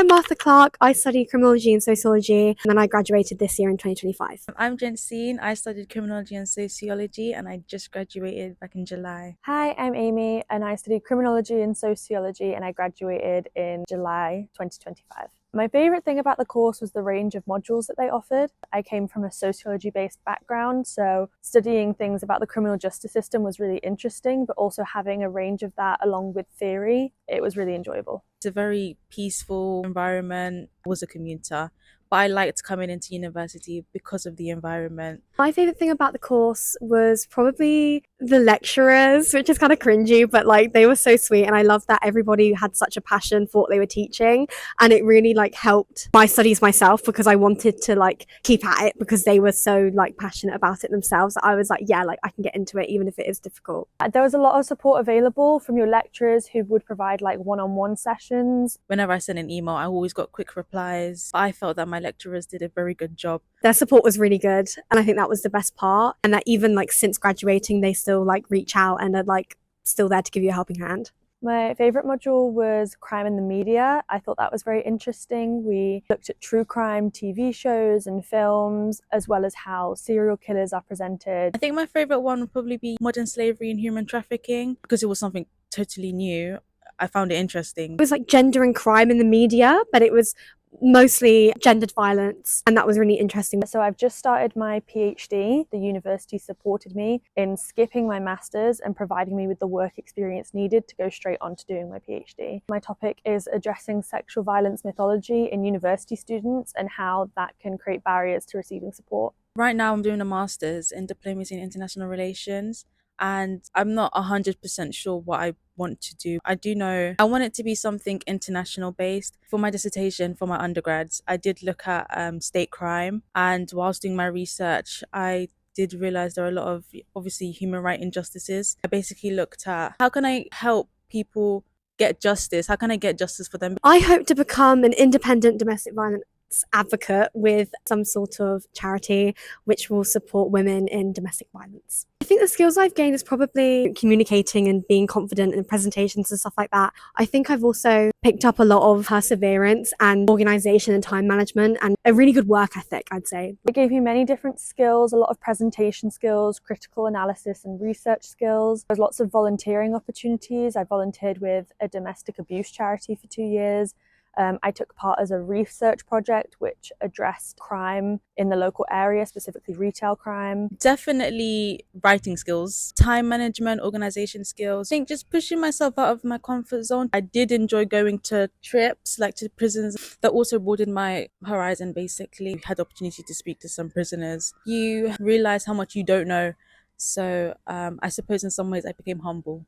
I'm Martha Clark. I study Criminology and Sociology, and then I graduated this year in 2025. I'm Jensine. I studied Criminology and Sociology and I just graduated back in July. Hi, I'm Amy and I studied Criminology and Sociology and I graduated in July 2025. My favourite thing about the course was the range of modules that they offered. I came from a sociology-based background, so studying things about the criminal justice system was really interesting, but also having a range of that along with theory, it was really enjoyable. It's a very peaceful environment. I was a commuter, but I liked coming into university because of the environment. My favourite thing about the course was probably the lecturers, which is kind of cringy, but like they were so sweet, and I loved that everybody had such a passion for what they were teaching, and it really like helped my studies myself because I wanted to like keep at it because they were so like passionate about it themselves. I was like, yeah, like I can get into it even if it is difficult. There was a lot of support available from your lecturers who would provide like one-on-one sessions. Whenever I sent an email, I always got quick replies. I felt that my lecturers did a very good job. Their support was really good, and I think that was the best part, and that even like since graduating they still like reach out and are like still there to give you a helping hand. My favourite module was crime in the media. I thought that was very interesting. We looked at true crime TV shows and films, as well as how serial killers are presented. I think my favourite one would probably be modern slavery and human trafficking because it was something totally new. I found it interesting. It was like gender and crime in the media, but it was mostly gendered violence, and that was really interesting. So I've just started my PhD. The university supported me in skipping my master's and providing me with the work experience needed to go straight on to doing my PhD. My topic is addressing sexual violence mythology in university students and how that can create barriers to receiving support. Right now I'm doing a master's in diplomacy and international relations, and I'm not 100% sure what I want to do. I do know I want it to be something international based. For my dissertation for my undergrads, I did look at state crime, and whilst doing my research I did realize there are a lot of obviously human rights injustices. I basically looked at how can I help people get justice, how can I get justice for them. I hope to become an independent domestic violence advocate with some sort of charity which will support women in domestic violence. I think the skills I've gained is probably communicating and being confident in presentations and stuff like that. I think I've also picked up a lot of perseverance and organisation and time management and a really good work ethic, I'd say. It gave me many different skills, a lot of presentation skills, critical analysis and research skills. There's lots of volunteering opportunities. I volunteered with a domestic abuse charity for 2 years. I took part as a research project which addressed crime in the local area, specifically retail crime. Definitely writing skills, time management, organization skills. I think just pushing myself out of my comfort zone. I did enjoy going to trips, like to prisons. That also broadened my horizon, basically. I had the opportunity to speak to some prisoners. You realize how much you don't know. So I suppose in some ways I became humble.